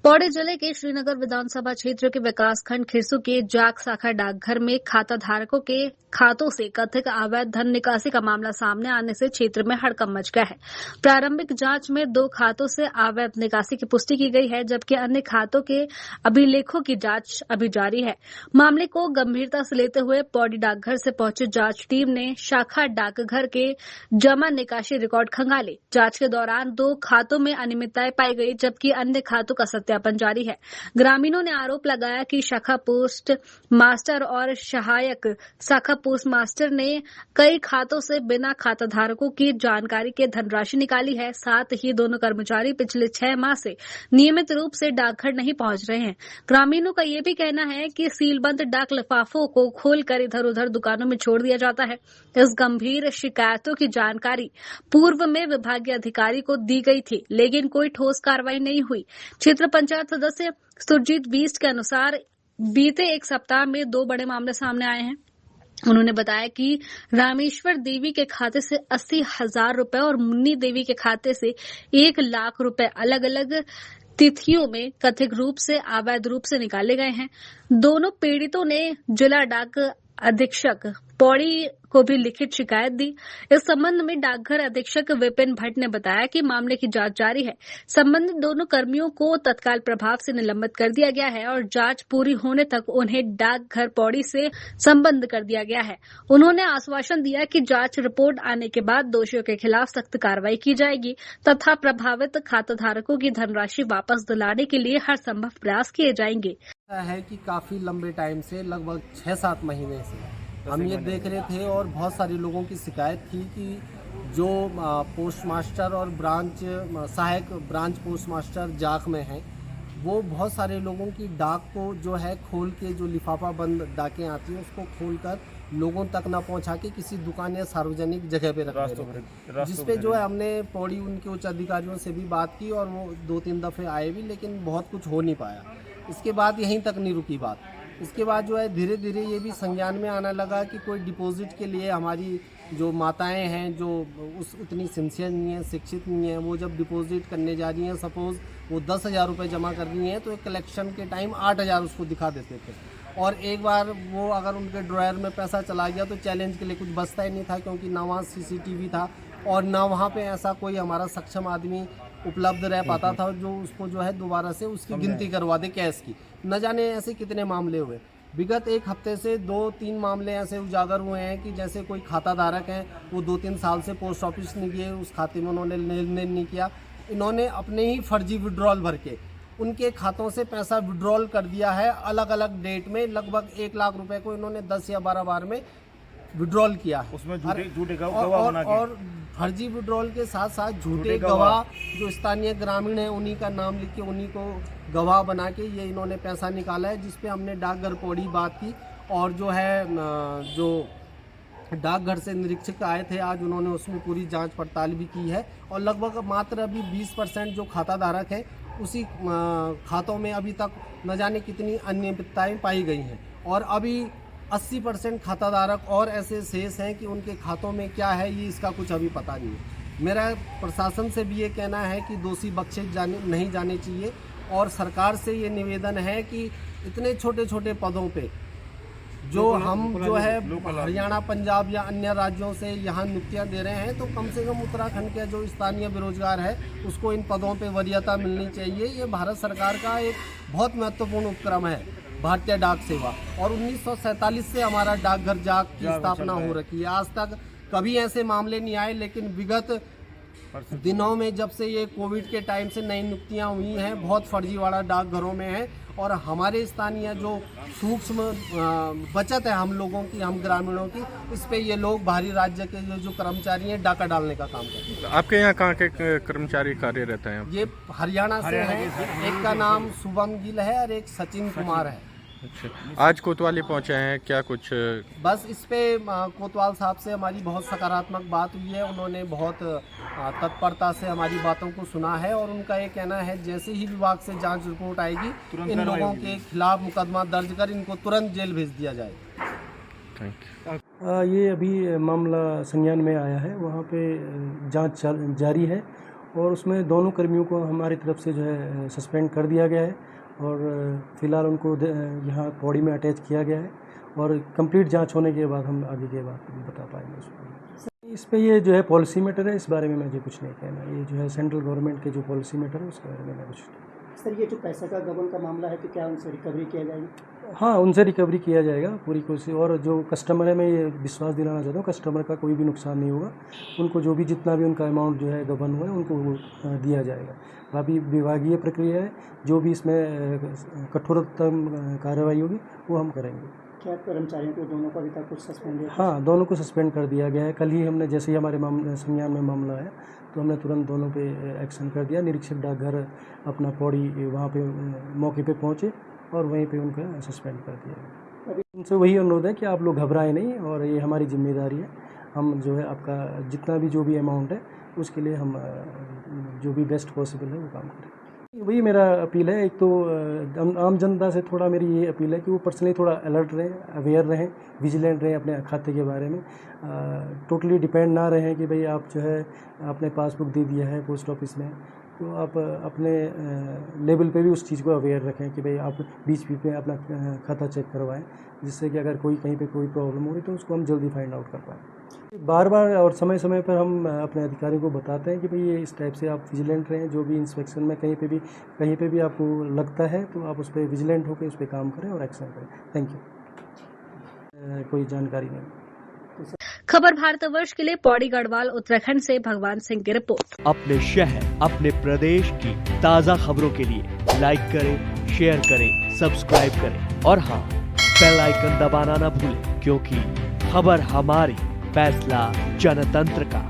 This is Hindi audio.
पौड़ी जिले के श्रीनगर विधानसभा क्षेत्र के विकासखंड खिरसू के जाग शाखा डाकघर में खाता धारकों के खातों से कथित अवैध धन निकासी का मामला सामने आने से क्षेत्र में हड़कंप मच गया है। प्रारंभिक जांच में 2 खातों से अवैध निकासी की पुष्टि की गई है, जबकि अन्य खातों के अभिलेखों की जांच अभी जारी है। मामले को गंभीरता से लेते हुए पौड़ी डाकघर से पहुंची जांच टीम ने शाखा डाकघर के जमा निकासी रिकॉर्ड खंगाले। जांच के दौरान 2 खातों में अनियमितताएं पाई गई, जबकि अन्य खातों का सत्यापन जारी है। ग्रामीणों ने आरोप लगाया कि शाखा पोस्ट मास्टर और सहायक शाखा पोस्ट मास्टर ने कई खातों से बिना खाता धारकों की जानकारी के धनराशि निकाली है। साथ ही दोनों कर्मचारी पिछले 6 माह से नियमित रूप से डाकघर नहीं पहुंच रहे हैं। ग्रामीणों का ये भी कहना है कि सीलबंद डाक लिफाफों को खोलकर इधर उधर दुकानों में छोड़ दिया जाता है। इस गंभीर शिकायतों की जानकारी पूर्व में विभागीय अधिकारी को दी गई थी, लेकिन कोई ठोस कार्रवाई नहीं हुई। क्षेत्र पंचायत सदस्य सुरजीत बीस्ट के अनुसार बीते 1 सप्ताह में 2 बड़े मामले सामने आए हैं। उन्होंने बताया कि रामेश्वर देवी के खाते से 80,000 रुपए और मुन्नी देवी के खाते से 1 लाख रुपए अलग अलग तिथियों में कथित रूप से अवैध रूप से निकाले गए हैं। दोनों पीड़ितों ने जिला डाक अधीक्षक पौड़ी को भी लिखित शिकायत दी। इस संबंध में डाकघर अधीक्षक विपिन भट्ट ने बताया कि मामले की जांच जारी है। संबंधित दोनों कर्मियों को तत्काल प्रभाव से निलंबित कर दिया गया है और जांच पूरी होने तक उन्हें डाकघर पौड़ी से संबद्ध कर दिया गया है। उन्होंने आश्वासन दिया कि जांच रिपोर्ट आने के बाद दोषियों के खिलाफ सख्त कार्रवाई की जाएगी तथा प्रभावित खाताधारकों की धनराशि वापस दिलाने के लिए हर संभव प्रयास किए जाएंगे। है कि काफी लंबे टाइम से लगभग 6-7 महीने से हम ये देख रहे थे और बहुत सारे लोगों की शिकायत थी कि जो पोस्ट मास्टर और सहायक ब्रांच पोस्ट मास्टर जाख में हैं, वो बहुत सारे लोगों की डाक को जो है खोल के, जो लिफाफा बंद डाकें आती हैं उसको खोलकर लोगों तक ना पहुंचा के किसी दुकान या सार्वजनिक जगह पे रख रहे, जिसपे जो है हमने पौड़ी उनके उच्च अधिकारियों से भी बात की और वो 2-3 दफे आए भी, लेकिन बहुत कुछ हो नहीं पाया। इसके बाद यहीं तक नहीं रुकी बात। इसके बाद जो है धीरे धीरे ये भी संज्ञान में आने लगा कि कोई डिपॉजिट के लिए हमारी जो माताएं हैं जो उतनी सिंसियर नहीं है, शिक्षित नहीं है, वो जब डिपॉजिट करने जा रही हैं, सपोज वो 10,000 रुपये जमा कर रही हैं, तो एक कलेक्शन के टाइम 8,000 उसको दिखा देते थे। और एक बार वो अगर उनके ड्रॉयर में पैसा चला गया तो चैलेंज के लिए कुछ बचता ही नहीं था, क्योंकि ना वहाँ CCTV था और ना वहाँ पे ऐसा कोई हमारा सक्षम आदमी उपलब्ध रह पाता था जो उसको जो है दोबारा से उसकी गिनती करवा दे कैश की। न जाने ऐसे कितने मामले हुए। विगत 1 हफ्ते से 2-3 मामले ऐसे उजागर हुए हैं कि जैसे कोई खाता धारक है, वो 2-3 साल से पोस्ट ऑफिस नहीं गए, उस खाते में उन्होंने लेन-देन नहीं किया। इन्होंने अपने ही फर्जी विड्रॉल भर के उनके खातों से पैसा विड्रॉल कर दिया है। अलग अलग डेट में लगभग 1 लाख रुपए को इन्होंने 10 या 12 बार में विड्रॉल किया है। उसमें झूठे गवाह बना के और फर्जी विड्रॉल के साथ साथ झूठे गवाह जो स्थानीय ग्रामीण हैं उन्हीं का नाम लिख के उन्हीं को गवाह बना के ये इन्होंने पैसा निकाला है, जिसपे हमने डाकघर पौड़ी बात की। और जो है जो डाकघर से निरीक्षक आए थे आज, उन्होंने उसमें पूरी जांच पड़ताल भी की है और लगभग मात्र अभी 20% जो खाता धारक है उसी खातों में अभी तक न जाने कितनी अनियमितताएं पाई गई हैं और अभी 80% खाताधारक और ऐसे शेष हैं कि उनके खातों में क्या है ये इसका कुछ अभी पता नहीं है। मेरा प्रशासन से भी ये कहना है कि दोषी बख्शे नहीं जाने चाहिए और सरकार से ये निवेदन है कि इतने छोटे छोटे पदों पे जो हम जो है हरियाणा, पंजाब या अन्य राज्यों से यहाँ नियुक्तियाँ दे रहे हैं, तो कम से कम उत्तराखंड के जो स्थानीय बेरोजगार है उसको इन पदों पे वरीयता मिलनी चाहिए। ये भारत सरकार का एक बहुत महत्वपूर्ण उपक्रम है भारतीय डाक सेवा, और 1947 से हमारा डाकघर जाग की स्थापना हो रखी है। आज तक कभी ऐसे मामले नहीं आए, लेकिन विगत दिनों में जब से ये कोविड के टाइम से नई नियुक्तियां हुई हैं, बहुत फर्जीवाड़ा डाकघरों में है और हमारे स्थानीय जो सूक्ष्म बचत है हम लोगों की, हम ग्रामीणों की, इस पे ये लोग बाहरी राज्य के जो कर्मचारी हैं डाका डालने का काम करते हैं। आपके यहाँ कहाँ के कर्मचारी कार्यरत हैं? ये हरियाणा से हैं, एक का नाम शुभम गिल है और एक सचिन कुमार है। अच्छा, आज कोतवाली पहुंचे हैं, क्या कुछ? बस इस पे कोतवाल साहब से हमारी बहुत सकारात्मक बात हुई है। उन्होंने बहुत तत्परता से हमारी बातों को सुना है और उनका ये कहना है जैसे ही विभाग से जांच रिपोर्ट आएगी इन लोगों के खिलाफ मुकदमा दर्ज कर इनको तुरंत जेल भेज दिया जाए। Thank you. ये अभी मामला संज्ञान में आया है, वहाँ पे जांच जारी है और उसमें दोनों कर्मियों को हमारी तरफ से जो है सस्पेंड कर दिया गया है और फ़िलहाल उनको यहाँ पौड़ी में अटैच किया गया है और कंप्लीट जांच होने के बाद हम आगे के बात बता पाएंगे उसको। इस पे ये जो है पॉलिसी मैटर है, इस बारे में मुझे कुछ नहीं कहना। ये जो है सेंट्रल गवर्नमेंट के जो पॉलिसी मैटर है उसके बारे में मैं कुछ। सर ये जो पैसा का गबन का मामला है तो क्या उनसे रिकवरी किया जाएगी? हाँ, उनसे रिकवरी किया जाएगा पूरी कोशिश। और जो कस्टमर है, मैं ये विश्वास दिलाना चाहता हूँ, कस्टमर का कोई भी नुकसान नहीं होगा। उनको जो भी जितना भी उनका अमाउंट जो है गबन हुआ है उनको वो दिया जाएगा। अभी विभागीय प्रक्रिया है, जो भी इसमें कठोरतम कार्रवाई होगी वो हम करेंगे। क्या कर्मचारियों को दोनों को अभी तक कुछ सस्पेंड है? हाँ, दोनों को सस्पेंड कर दिया गया है। कल ही हमने जैसे ही हमारे संज्ञान में मामला है तो हमने तुरंत दोनों पे एक्शन कर दिया। निरीक्षक डाकघर अपना पौड़ी वहाँ पे मौके पे पहुँचे और वहीं पे उनका सस्पेंड कर दिया। अभी उनसे वही अनुरोध है कि आप लोग घबराएं नहीं और ये हमारी जिम्मेदारी है। हम जो है आपका जितना भी जो भी अमाउंट है उसके लिए हम जो भी बेस्ट पॉसिबल है वो काम करें। वही मेरा अपील है। एक तो आम जनता से थोड़ा मेरी ये अपील है कि वो पर्सनली थोड़ा अलर्ट रहें, अवेयर रहें, विजिलेंट रहें अपने खाते के बारे में। टोटली डिपेंड ना रहें कि भाई आप जो है आपने पासबुक दे दिया है पोस्ट ऑफिस में, तो आप अपने लेवल पे भी उस चीज़ को अवेयर रखें कि भाई आप बीच बीच में अपना खाता चेक करवाएं, जिससे कि अगर कोई कहीं पे कोई प्रॉब्लम हो रही तो उसको हम जल्दी फाइंड आउट कर पाएँ। बार बार और समय समय पर हम अपने अधिकारियों को बताते हैं कि भाई ये इस टाइप से आप विजिलेंट रहें। जो भी इंस्पेक्शन में कहीं पे भी आपको लगता है तो आप उस पर विजिलेंट होकर उस पर काम करें और एक्शन करें। Thank you. कोई जानकारी नहीं। खबर भारतवर्ष के लिए पौड़ी गढ़वाल उत्तराखंड से भगवान सिंह की रिपोर्ट। अपने शहर अपने प्रदेश की ताज़ा खबरों के लिए लाइक करें, शेयर करें, सब्सक्राइब करें और हाँ, बेल आइकन दबाना ना भूलें, क्योंकि खबर हमारी, फैसला जनतंत्र का।